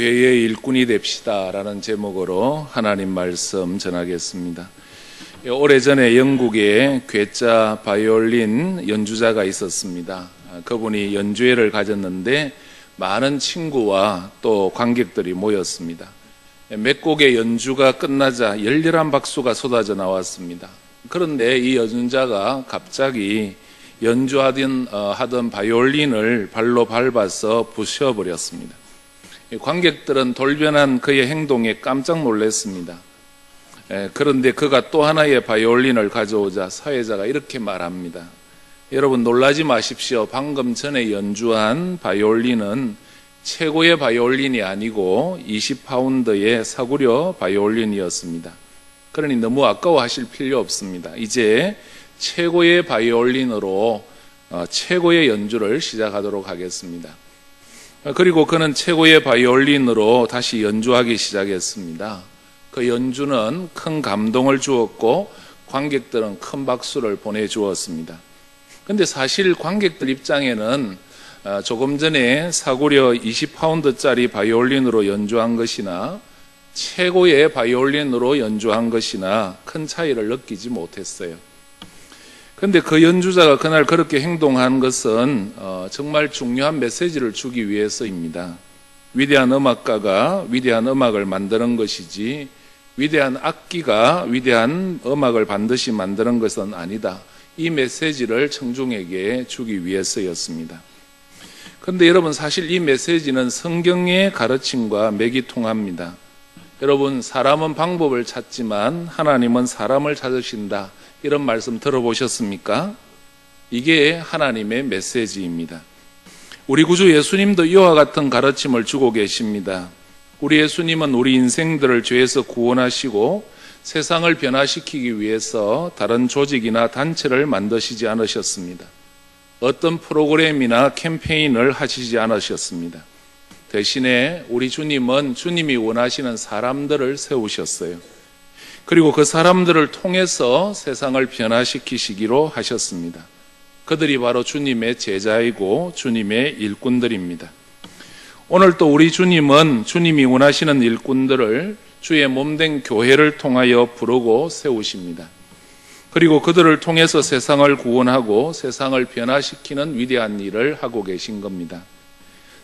교회의 일꾼이 됩시다 라는 제목으로 하나님 말씀 전하겠습니다. 오래전에 영국에 괴짜 바이올린 연주자가 있었습니다. 그분이 연주회를 가졌는데 많은 친구와 또 관객들이 모였습니다. 몇 곡의 연주가 끝나자 열렬한 박수가 쏟아져 나왔습니다. 그런데 이 연주자가 갑자기 하던 바이올린을 발로 밟아서 부셔버렸습니다. 관객들은 돌변한 그의 행동에 깜짝 놀랐습니다. 그런데 그가 또 하나의 바이올린을 가져오자 사회자가 이렇게 말합니다. 여러분 놀라지 마십시오. 방금 전에 연주한 바이올린은 최고의 바이올린이 아니고 20파운드의 사구려 바이올린이었습니다. 그러니 너무 아까워하실 필요 없습니다. 이제 최고의 바이올린으로 최고의 연주를 시작하도록 하겠습니다. 그리고 그는 최고의 바이올린으로 다시 연주하기 시작했습니다. 그 연주는 큰 감동을 주었고 관객들은 큰 박수를 보내주었습니다. 그런데 사실 관객들 입장에는 조금 전에 사구려 20파운드짜리 바이올린으로 연주한 것이나 최고의 바이올린으로 연주한 것이나 큰 차이를 느끼지 못했어요. 그런데 그 연주자가 그날 그렇게 행동한 것은 정말 중요한 메시지를 주기 위해서입니다. 위대한 음악가가 위대한 음악을 만드는 것이지 위대한 악기가 위대한 음악을 반드시 만드는 것은 아니다. 이 메시지를 청중에게 주기 위해서였습니다. 그런데 여러분 사실 이 메시지는 성경의 가르침과 맥이 통합니다. 여러분 사람은 방법을 찾지만 하나님은 사람을 찾으신다. 이런 말씀 들어보셨습니까? 이게 하나님의 메시지입니다. 우리 구주 예수님도 이와 같은 가르침을 주고 계십니다. 우리 예수님은 우리 인생들을 죄에서 구원하시고 세상을 변화시키기 위해서 다른 조직이나 단체를 만드시지 않으셨습니다. 어떤 프로그램이나 캠페인을 하시지 않으셨습니다. 대신에 우리 주님은 주님이 원하시는 사람들을 세우셨어요. 그리고 그 사람들을 통해서 세상을 변화시키시기로 하셨습니다. 그들이 바로 주님의 제자이고 주님의 일꾼들입니다. 오늘 또 우리 주님은 주님이 원하시는 일꾼들을 주의 몸된 교회를 통하여 부르고 세우십니다. 그리고 그들을 통해서 세상을 구원하고 세상을 변화시키는 위대한 일을 하고 계신 겁니다.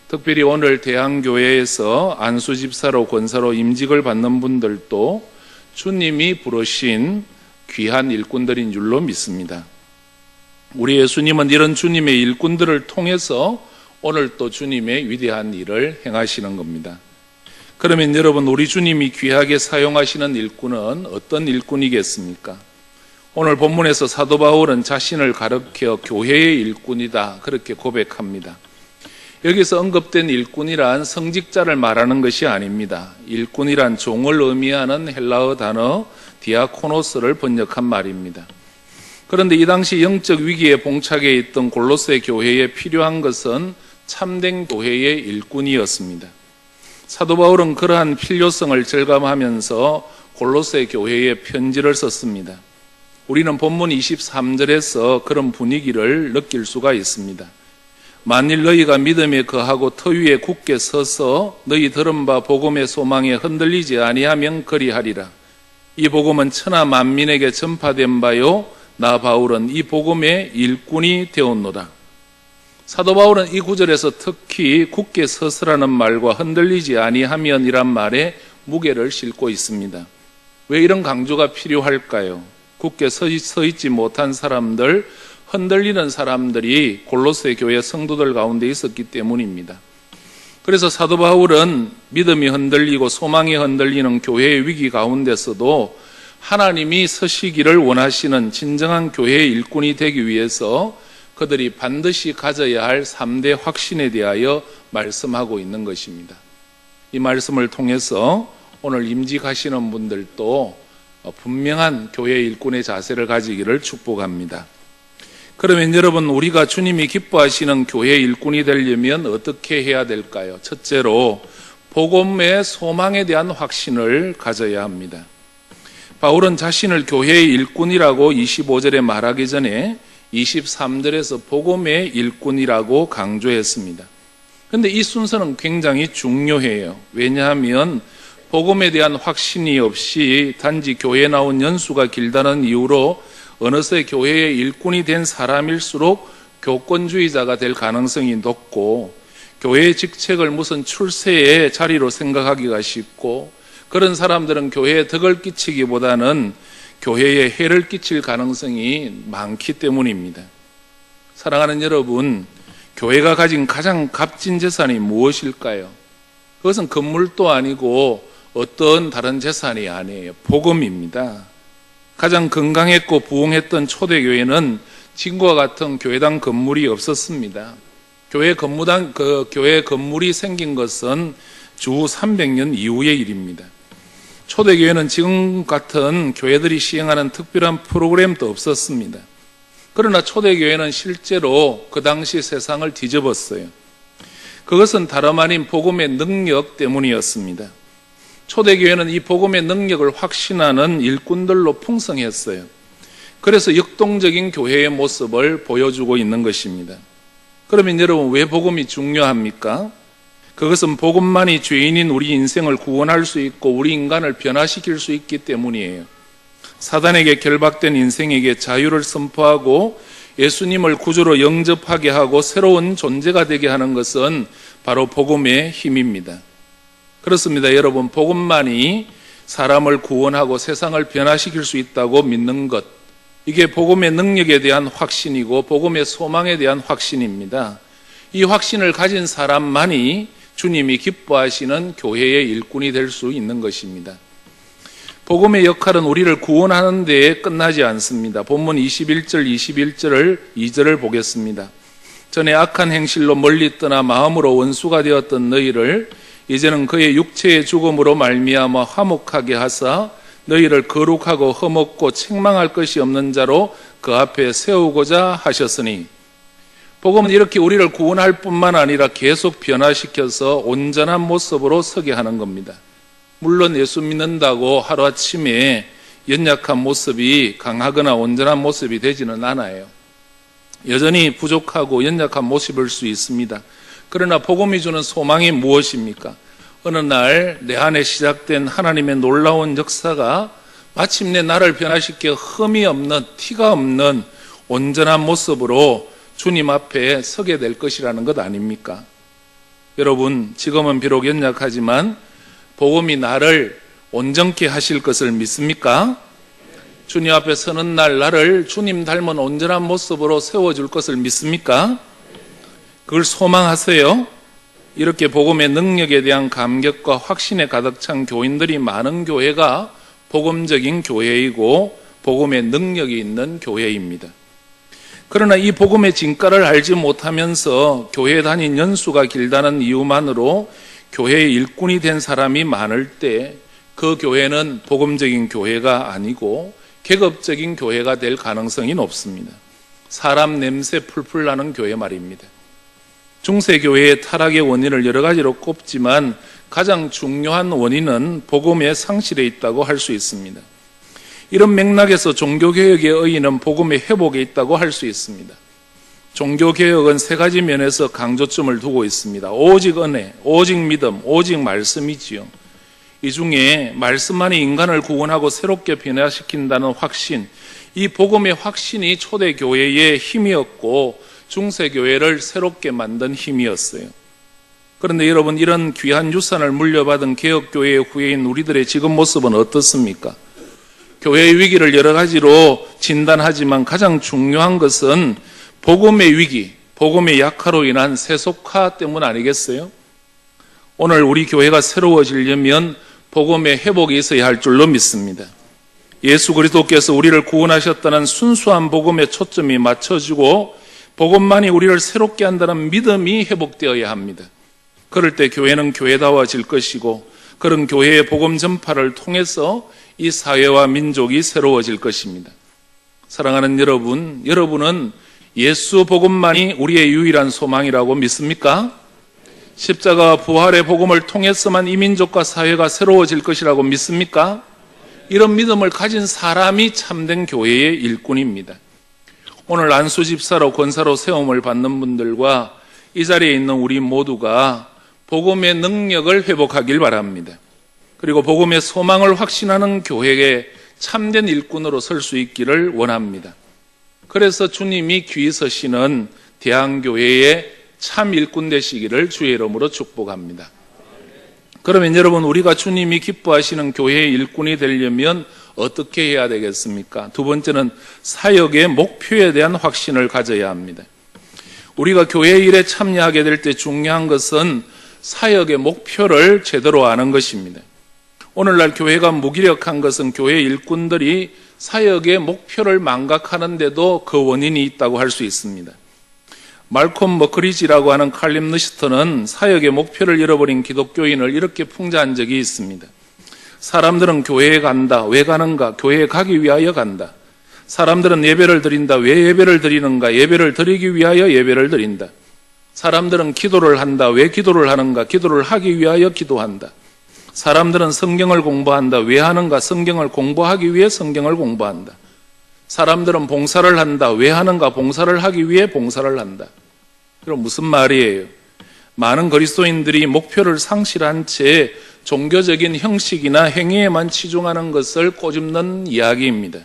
특별히 오늘 대한교회에서 안수집사로 권사로 임직을 받는 분들도 주님이 부르신 귀한 일꾼들인 줄로 믿습니다. 우리 예수님은 이런 주님의 일꾼들을 통해서 오늘 또 주님의 위대한 일을 행하시는 겁니다. 그러면 여러분 우리 주님이 귀하게 사용하시는 일꾼은 어떤 일꾼이겠습니까? 오늘 본문에서 사도 바울은 자신을 가리켜 교회의 일꾼이다 그렇게 고백합니다. 여기서 언급된 일꾼이란 성직자를 말하는 것이 아닙니다. 일꾼이란 종을 의미하는 헬라어 단어 디아코노스를 번역한 말입니다. 그런데 이 당시 영적 위기에 봉착해 있던 골로새 교회에 필요한 것은 참된 교회의 일꾼이었습니다. 사도 바울은 그러한 필요성을 절감하면서 골로새 교회에 편지를 썼습니다. 우리는 본문 23절에서 그런 분위기를 느낄 수가 있습니다. 만일 너희가 믿음에 거하고 터 위에 굳게 서서 너희 들은 바 복음의 소망에 흔들리지 아니하면 그리하리라. 이 복음은 천하 만민에게 전파된 바요 나 바울은 이 복음의 일꾼이 되었노라. 사도 바울은 이 구절에서 특히 굳게 서서라는 말과 흔들리지 아니하면이란 말에 무게를 싣고 있습니다. 왜 이런 강조가 필요할까요? 굳게 서 있지 못한 사람들, 흔들리는 사람들이 골로새 교회 성도들 가운데 있었기 때문입니다. 그래서 사도 바울은 믿음이 흔들리고 소망이 흔들리는 교회의 위기 가운데서도 하나님이 서시기를 원하시는 진정한 교회의 일꾼이 되기 위해서 그들이 반드시 가져야 할 3대 확신에 대하여 말씀하고 있는 것입니다. 이 말씀을 통해서 오늘 임직하시는 분들도 분명한 교회의 일꾼의 자세를 가지기를 축복합니다. 그러면 여러분 우리가 주님이 기뻐하시는 교회의 일꾼이 되려면 어떻게 해야 될까요? 첫째로 복음의 소망에 대한 확신을 가져야 합니다. 바울은 자신을 교회의 일꾼이라고 25절에 말하기 전에 23절에서 복음의 일꾼이라고 강조했습니다. 그런데 이 순서는 굉장히 중요해요. 왜냐하면 복음에 대한 확신이 없이 단지 교회에 나온 연수가 길다는 이유로 어느새 교회의 일꾼이 된 사람일수록 교권주의자가 될 가능성이 높고, 교회의 직책을 무슨 출세의 자리로 생각하기가 쉽고, 그런 사람들은 교회에 덕을 끼치기보다는 교회에 해를 끼칠 가능성이 많기 때문입니다. 사랑하는 여러분, 교회가 가진 가장 값진 재산이 무엇일까요? 그것은 건물도 아니고 어떤 다른 재산이 아니에요. 복음입니다. 가장 건강했고 부흥했던 초대교회는 지금과 같은 교회당 건물이 없었습니다. 교회 건물이 생긴 것은 주 300년 이후의 일입니다. 초대교회는 지금 같은 교회들이 시행하는 특별한 프로그램도 없었습니다. 그러나 초대교회는 실제로 그 당시 세상을 뒤집었어요. 그것은 다름 아닌 복음의 능력 때문이었습니다. 초대교회는 이 복음의 능력을 확신하는 일꾼들로 풍성했어요. 그래서 역동적인 교회의 모습을 보여주고 있는 것입니다. 그러면 여러분, 왜 복음이 중요합니까? 그것은 복음만이 죄인인 우리 인생을 구원할 수 있고 우리 인간을 변화시킬 수 있기 때문이에요. 사단에게 결박된 인생에게 자유를 선포하고 예수님을 구주로 영접하게 하고 새로운 존재가 되게 하는 것은 바로 복음의 힘입니다. 그렇습니다. 여러분, 복음만이 사람을 구원하고 세상을 변화시킬 수 있다고 믿는 것, 이게 복음의 능력에 대한 확신이고 복음의 소망에 대한 확신입니다. 이 확신을 가진 사람만이 주님이 기뻐하시는 교회의 일꾼이 될 수 있는 것입니다. 복음의 역할은 우리를 구원하는 데에 끝나지 않습니다. 본문 21절을 2절을 보겠습니다. 전에 악한 행실로 멀리 떠나 마음으로 원수가 되었던 너희를 이제는 그의 육체의 죽음으로 말미암아 화목하게 하사 너희를 거룩하고 흠없고 책망할 것이 없는 자로 그 앞에 세우고자 하셨으니, 복음은 이렇게 우리를 구원할 뿐만 아니라 계속 변화시켜서 온전한 모습으로 서게 하는 겁니다. 물론 예수 믿는다고 하루아침에 연약한 모습이 강하거나 온전한 모습이 되지는 않아요. 여전히 부족하고 연약한 모습일 수 있습니다. 그러나 복음이 주는 소망이 무엇입니까? 어느 날 내 안에 시작된 하나님의 놀라운 역사가 마침내 나를 변화시켜 흠이 없는, 티가 없는 온전한 모습으로 주님 앞에 서게 될 것이라는 것 아닙니까? 여러분, 지금은 비록 연약하지만 복음이 나를 온전케 하실 것을 믿습니까? 주님 앞에 서는 날 나를 주님 닮은 온전한 모습으로 세워줄 것을 믿습니까? 그걸 소망하세요? 이렇게 복음의 능력에 대한 감격과 확신에 가득 찬 교인들이 많은 교회가 복음적인 교회이고 복음의 능력이 있는 교회입니다. 그러나 이 복음의 진가를 알지 못하면서 교회에 다닌 연수가 길다는 이유만으로 교회의 일꾼이 된 사람이 많을 때 그 교회는 복음적인 교회가 아니고 계급적인 교회가 될 가능성이 높습니다. 사람 냄새 풀풀 나는 교회 말입니다. 중세교회의 타락의 원인을 여러 가지로 꼽지만 가장 중요한 원인은 복음의 상실에 있다고 할 수 있습니다. 이런 맥락에서 종교개혁의 의의는 복음의 회복에 있다고 할 수 있습니다. 종교개혁은 세 가지 면에서 강조점을 두고 있습니다. 오직 은혜, 오직 믿음, 오직 말씀이지요. 이 중에 말씀만이 인간을 구원하고 새롭게 변화시킨다는 확신, 이 복음의 확신이 초대교회의 힘이었고 중세교회를 새롭게 만든 힘이었어요. 그런데 여러분, 이런 귀한 유산을 물려받은 개혁교회의 후예인 우리들의 지금 모습은 어떻습니까? 교회의 위기를 여러 가지로 진단하지만 가장 중요한 것은 복음의 위기, 복음의 약화로 인한 세속화 때문 아니겠어요? 오늘 우리 교회가 새로워지려면 복음의 회복이 있어야 할 줄로 믿습니다. 예수 그리스도께서 우리를 구원하셨다는 순수한 복음에 초점이 맞춰지고 복음만이 우리를 새롭게 한다는 믿음이 회복되어야 합니다. 그럴 때 교회는 교회다워질 것이고 그런 교회의 복음 전파를 통해서 이 사회와 민족이 새로워질 것입니다. 사랑하는 여러분, 여러분은 예수 복음만이 우리의 유일한 소망이라고 믿습니까? 십자가와 부활의 복음을 통해서만 이 민족과 사회가 새로워질 것이라고 믿습니까? 이런 믿음을 가진 사람이 참된 교회의 일꾼입니다. 오늘 안수 집사로 권사로 세움을 받는 분들과 이 자리에 있는 우리 모두가 복음의 능력을 회복하길 바랍니다. 그리고 복음의 소망을 확신하는 교회의 참된 일꾼으로 설 수 있기를 원합니다. 그래서 주님이 귀히 서시는 대한교회의 참 일꾼 되시기를 주의 이름으로 축복합니다. 그러면 여러분, 우리가 주님이 기뻐하시는 교회의 일꾼이 되려면 어떻게 해야 되겠습니까? 두 번째는 사역의 목표에 대한 확신을 가져야 합니다. 우리가 교회 일에 참여하게 될 때 중요한 것은 사역의 목표를 제대로 아는 것입니다. 오늘날 교회가 무기력한 것은 교회 일꾼들이 사역의 목표를 망각하는데도 그 원인이 있다고 할 수 있습니다. 말콤 머크리지라고 하는 칼림니스트는 사역의 목표를 잃어버린 기독교인을 이렇게 풍자한 적이 있습니다. 사람들은 교회에 간다. 왜 가는가? 교회에 가기 위하여 간다. 사람들은 예배를 드린다. 왜 예배를 드리는가? 예배를 드리기 위하여 예배를 드린다. 사람들은 기도를 한다. 왜 기도를 하는가? 기도를 하기 위하여 기도한다. 사람들은 성경을 공부한다. 왜 하는가? 성경을 공부하기 위해 성경을 공부한다. 사람들은 봉사를 한다. 왜 하는가? 봉사를 하기 위해 봉사를 한다. 그럼 무슨 말이에요? 많은 그리스도인들이 목표를 상실한 채 종교적인 형식이나 행위에만 치중하는 것을 꼬집는 이야기입니다.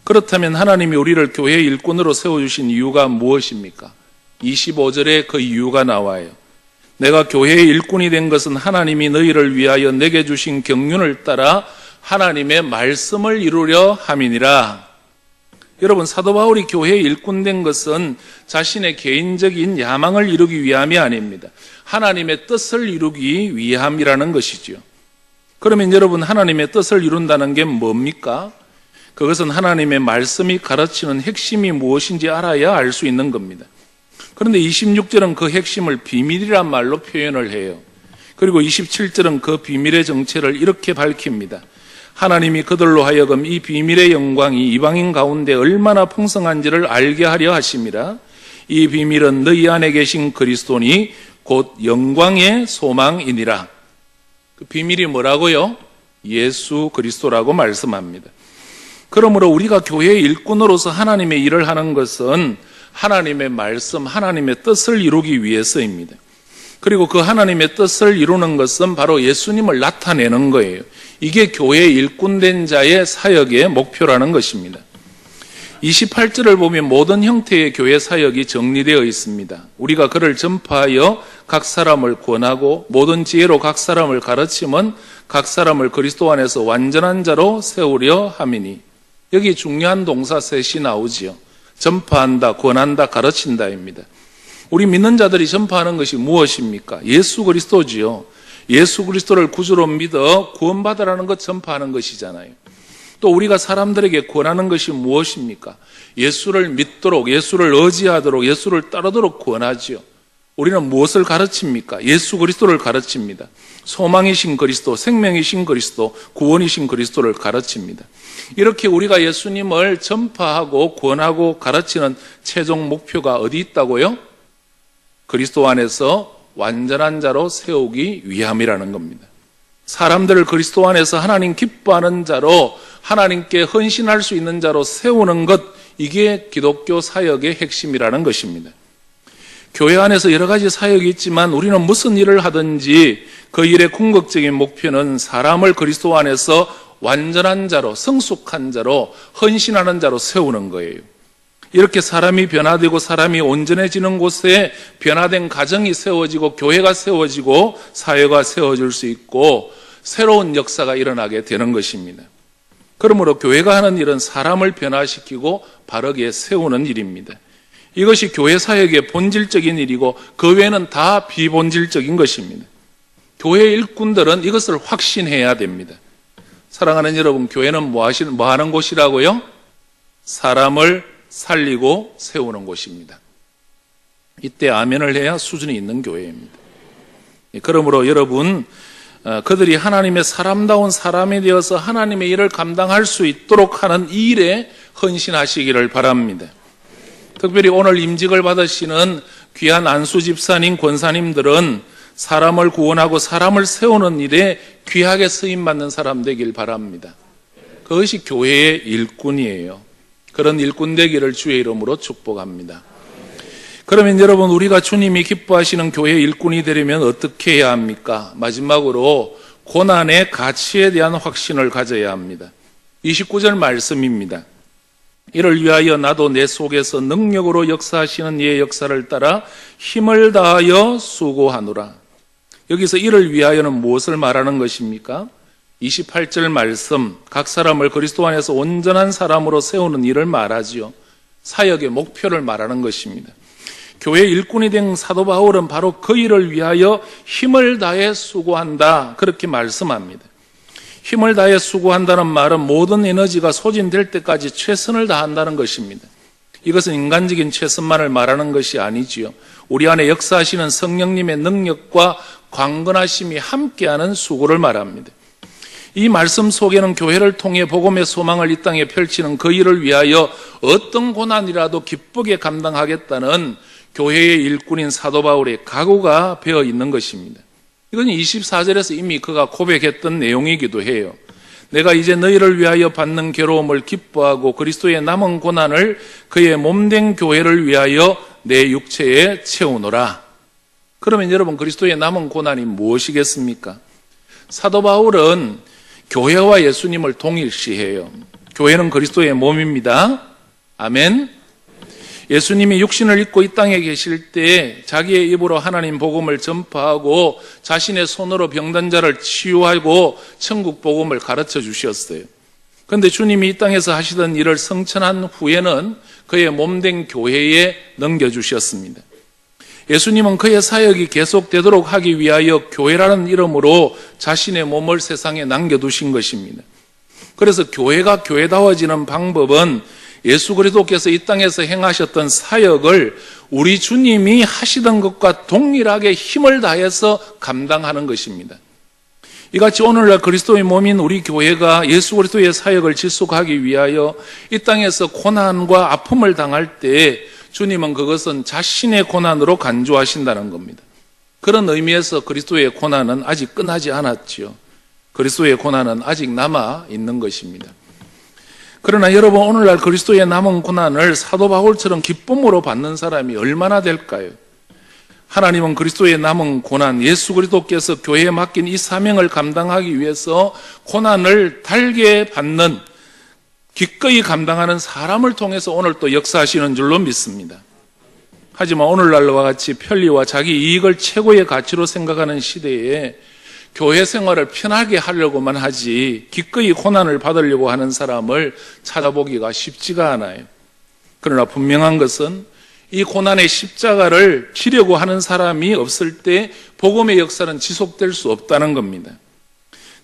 그렇다면 하나님이 우리를 교회의 일꾼으로 세워주신 이유가 무엇입니까? 25절에 그 이유가 나와요. 내가 교회의 일꾼이 된 것은 하나님이 너희를 위하여 내게 주신 경륜을 따라 하나님의 말씀을 이루려 함이니라. 여러분, 사도 바울이 교회의 일꾼 된 것은 자신의 개인적인 야망을 이루기 위함이 아닙니다. 하나님의 뜻을 이루기 위함이라는 것이죠. 그러면 여러분, 하나님의 뜻을 이룬다는 게 뭡니까? 그것은 하나님의 말씀이 가르치는 핵심이 무엇인지 알아야 알 수 있는 겁니다. 그런데 26절은 그 핵심을 비밀이란 말로 표현을 해요. 그리고 27절은 그 비밀의 정체를 이렇게 밝힙니다. 하나님이 그들로 하여금 이 비밀의 영광이 이방인 가운데 얼마나 풍성한지를 알게 하려 하심이라. 이 비밀은 너희 안에 계신 그리스도니 곧 영광의 소망이니라. 그 비밀이 뭐라고요? 예수 그리스도라고 말씀합니다. 그러므로 우리가 교회의 일꾼으로서 하나님의 일을 하는 것은 하나님의 말씀, 하나님의 뜻을 이루기 위해서입니다. 그리고 그 하나님의 뜻을 이루는 것은 바로 예수님을 나타내는 거예요. 이게 교회의 일꾼된 자의 사역의 목표라는 것입니다. 28절을 보면 모든 형태의 교회 사역이 정리되어 있습니다. 우리가 그를 전파하여 각 사람을 권하고 모든 지혜로 각 사람을 가르치면 각 사람을 그리스도 안에서 완전한 자로 세우려 함이니. 여기 중요한 동사 셋이 나오지요. 전파한다, 권한다, 가르친다입니다. 우리 믿는 자들이 전파하는 것이 무엇입니까? 예수 그리스도지요. 예수 그리스도를 구주로 믿어 구원받으라는 것 전파하는 것이잖아요. 또 우리가 사람들에게 권하는 것이 무엇입니까? 예수를 믿도록, 예수를 의지하도록, 예수를 따르도록 권하지요. 우리는 무엇을 가르칩니까? 예수 그리스도를 가르칩니다. 소망이신 그리스도, 생명이신 그리스도, 구원이신 그리스도를 가르칩니다. 이렇게 우리가 예수님을 전파하고 권하고 가르치는 최종 목표가 어디 있다고요? 그리스도 안에서 완전한 자로 세우기 위함이라는 겁니다. 사람들을 그리스도 안에서 하나님 기뻐하는 자로, 하나님께 헌신할 수 있는 자로 세우는 것, 이게 기독교 사역의 핵심이라는 것입니다. 교회 안에서 여러 가지 사역이 있지만 우리는 무슨 일을 하든지 그 일의 궁극적인 목표는 사람을 그리스도 안에서 완전한 자로, 성숙한 자로, 헌신하는 자로 세우는 거예요. 이렇게 사람이 변화되고 사람이 온전해지는 곳에 변화된 가정이 세워지고 교회가 세워지고 사회가 세워질 수 있고 새로운 역사가 일어나게 되는 것입니다. 그러므로 교회가 하는 일은 사람을 변화시키고 바르게 세우는 일입니다. 이것이 교회 사역의 본질적인 일이고 그 외에는 다 비본질적인 것입니다. 교회 일꾼들은 이것을 확신해야 됩니다. 사랑하는 여러분, 교회는 뭐 하는 곳이라고요? 사람을 살리고 세우는 곳입니다. 이때 아멘을 해야 수준이 있는 교회입니다. 그러므로 여러분, 그들이 하나님의 사람다운 사람이 되어서 하나님의 일을 감당할 수 있도록 하는 이 일에 헌신하시기를 바랍니다. 특별히 오늘 임직을 받으시는 귀한 안수 집사님, 권사님들은 사람을 구원하고 사람을 세우는 일에 귀하게 쓰임받는 사람 되길 바랍니다. 그것이 교회의 일꾼이에요. 그런 일꾼 되기를 주의 이름으로 축복합니다. 그러면 여러분, 우리가 주님이 기뻐하시는 교회 일꾼이 되려면 어떻게 해야 합니까? 마지막으로 고난의 가치에 대한 확신을 가져야 합니다. 29절 말씀입니다. 이를 위하여 나도 내 속에서 능력으로 역사하시는 이의 역사를 따라 힘을 다하여 수고하노라. 여기서 이를 위하여는 무엇을 말하는 것입니까? 28절 말씀, 각 사람을 그리스도 안에서 온전한 사람으로 세우는 일을 말하지요. 사역의 목표를 말하는 것입니다. 교회 일꾼이 된 사도 바울은 바로 그 일을 위하여 힘을 다해 수고한다, 그렇게 말씀합니다. 힘을 다해 수고한다는 말은 모든 에너지가 소진될 때까지 최선을 다한다는 것입니다. 이것은 인간적인 최선만을 말하는 것이 아니지요. 우리 안에 역사하시는 성령님의 능력과 광건하심이 함께하는 수고를 말합니다. 이 말씀 속에는 교회를 통해 복음의 소망을 이 땅에 펼치는 그 일을 위하여 어떤 고난이라도 기쁘게 감당하겠다는 교회의 일꾼인 사도 바울의 각오가 배어 있는 것입니다. 이건 24절에서 이미 그가 고백했던 내용이기도 해요. 내가 이제 너희를 위하여 받는 괴로움을 기뻐하고 그리스도의 남은 고난을 그의 몸된 교회를 위하여 내 육체에 채우노라. 그러면 여러분, 그리스도의 남은 고난이 무엇이겠습니까? 사도 바울은 교회와 예수님을 동일시해요. 교회는 그리스도의 몸입니다. 아멘. 예수님이 육신을 입고 이 땅에 계실 때 자기의 입으로 하나님 복음을 전파하고 자신의 손으로 병든 자를 치유하고 천국 복음을 가르쳐 주셨어요. 그런데 주님이 이 땅에서 하시던 일을 성천한 후에는 그의 몸된 교회에 넘겨주셨습니다. 예수님은 그의 사역이 계속되도록 하기 위하여 교회라는 이름으로 자신의 몸을 세상에 남겨두신 것입니다. 그래서 교회가 교회다워지는 방법은 예수 그리스도께서 이 땅에서 행하셨던 사역을 우리 주님이 하시던 것과 동일하게 힘을 다해서 감당하는 것입니다. 이같이 오늘날 그리스도의 몸인 우리 교회가 예수 그리스도의 사역을 지속하기 위하여 이 땅에서 고난과 아픔을 당할 때 주님은 그것은 자신의 고난으로 간주하신다는 겁니다. 그런 의미에서 그리스도의 고난은 아직 끝나지 않았지요. 그리스도의 고난은 아직 남아 있는 것입니다. 그러나 여러분, 오늘날 그리스도의 남은 고난을 사도 바울처럼 기쁨으로 받는 사람이 얼마나 될까요? 하나님은 그리스도의 남은 고난, 예수 그리스도께서 교회에 맡긴 이 사명을 감당하기 위해서 고난을 달게 받는, 기꺼이 감당하는 사람을 통해서 오늘 또 역사하시는 줄로 믿습니다. 하지만 오늘날과 같이 편리와 자기 이익을 최고의 가치로 생각하는 시대에 교회 생활을 편하게 하려고만 하지 기꺼이 고난을 받으려고 하는 사람을 찾아보기가 쉽지가 않아요. 그러나 분명한 것은 이 고난의 십자가를 지려고 하는 사람이 없을 때 복음의 역사는 지속될 수 없다는 겁니다.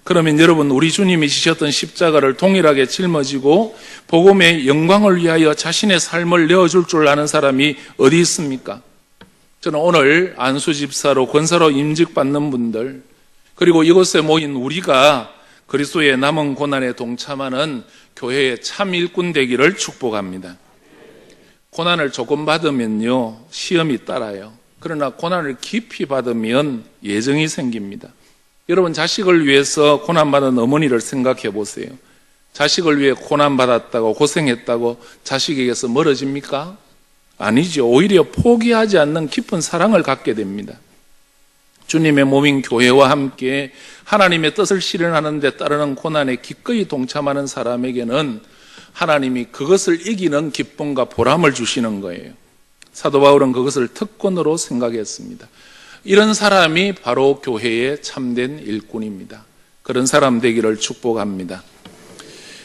그러면 여러분, 우리 주님이 지셨던 십자가를 동일하게 짊어지고 복음의 영광을 위하여 자신의 삶을 내어줄 줄 아는 사람이 어디 있습니까? 저는 오늘 안수집사로 권사로 임직받는 분들, 그리고 이곳에 모인 우리가 그리스도의 남은 고난에 동참하는 교회의 참 일꾼 되기를 축복합니다. 고난을 조금 받으면요, 시험이 따라요. 그러나 고난을 깊이 받으면 예정이 생깁니다. 여러분, 자식을 위해서 고난받은 어머니를 생각해 보세요. 자식을 위해 고난받았다고 고생했다고 자식에게서 멀어집니까? 아니죠. 오히려 포기하지 않는 깊은 사랑을 갖게 됩니다. 주님의 몸인 교회와 함께 하나님의 뜻을 실현하는 데 따르는 고난에 기꺼이 동참하는 사람에게는 하나님이 그것을 이기는 기쁨과 보람을 주시는 거예요. 사도 바울은 그것을 특권으로 생각했습니다. 이런 사람이 바로 교회의 참된 일꾼입니다. 그런 사람 되기를 축복합니다.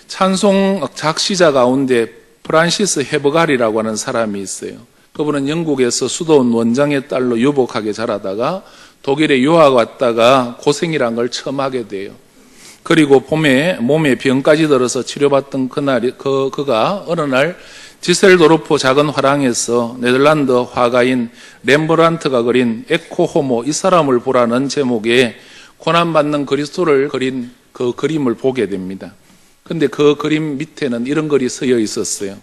찬송 작시자 가운데 프란시스 헤버갈이라고 하는 사람이 있어요. 그분은 영국에서 수도원 원장의 딸로 유복하게 자라다가 독일에 유학 왔다가 고생이란 걸 처음 하게 돼요. 그리고 봄에 몸에 병까지 들어서 치료받던 그가 어느 날 디셀도르프 작은 화랑에서 네덜란드 화가인 렘브란트가 그린 에코 호모, 이 사람을 보라는 제목의 고난받는 그리스도를 그린 그 그림을 보게 됩니다. 근데 그 그림 밑에는 이런 글이 쓰여 있었어요.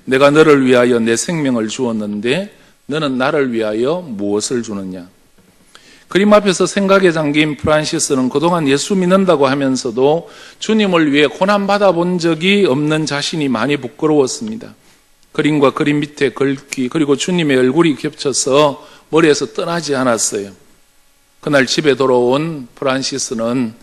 내가 너를 위하여 내 생명을 주었는데 너는 나를 위하여 무엇을 주느냐? 그림 앞에서 생각에 잠긴 프란시스는 그동안 예수 믿는다고 하면서도 주님을 위해 고난받아 본 적이 없는 자신이 많이 부끄러웠습니다. 그림과 그림 밑에 글귀 그리고 주님의 얼굴이 겹쳐서 머리에서 떠나지 않았어요. 그날 집에 돌아온 프란시스는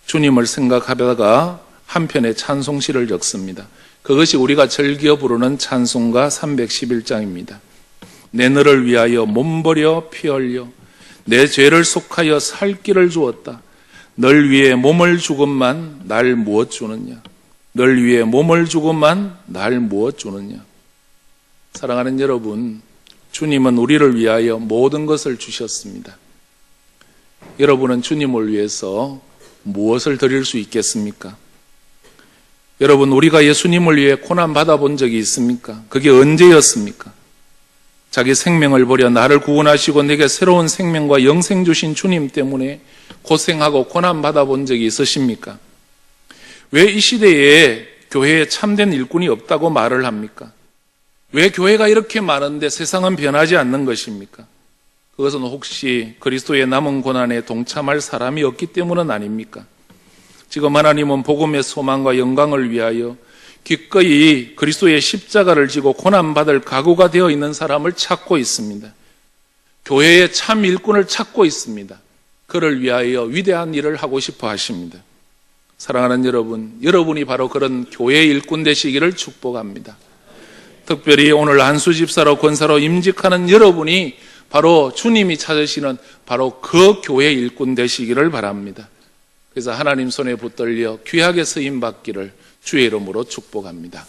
주님을 생각하다가 한편의 찬송시를 적습니다. 그것이 우리가 즐겨 부르는 찬송가 311장입니다. 내 너를 위하여 몸버려 피 흘려 내 죄를 속하여 살 길을 주었다. 널 위해 몸을 주건만 날 무엇 주느냐. 널 위해 몸을 주건만 날 무엇 주느냐. 사랑하는 여러분, 주님은 우리를 위하여 모든 것을 주셨습니다. 여러분은 주님을 위해서 무엇을 드릴 수 있겠습니까? 여러분, 우리가 예수님을 위해 고난 받아본 적이 있습니까? 그게 언제였습니까? 자기 생명을 버려 나를 구원하시고 내게 새로운 생명과 영생 주신 주님 때문에 고생하고 고난 받아본 적이 있으십니까? 왜 이 시대에 교회에 참된 일꾼이 없다고 말을 합니까? 왜 교회가 이렇게 많은데 세상은 변하지 않는 것입니까? 그것은 혹시 그리스도의 남은 고난에 동참할 사람이 없기 때문은 아닙니까? 지금 하나님은 복음의 소망과 영광을 위하여 기꺼이 그리스도의 십자가를 지고 고난받을 각오가 되어 있는 사람을 찾고 있습니다. 교회의 참 일꾼을 찾고 있습니다. 그를 위하여 위대한 일을 하고 싶어 하십니다. 사랑하는 여러분, 여러분이 바로 그런 교회의 일꾼 되시기를 축복합니다. 특별히 오늘 한수 집사로 권사로 임직하는 여러분이 바로 주님이 찾으시는 바로 그 교회의 일꾼 되시기를 바랍니다. 그래서 하나님 손에 붙들려 귀하게 쓰임 받기를 주의 이름으로 축복합니다.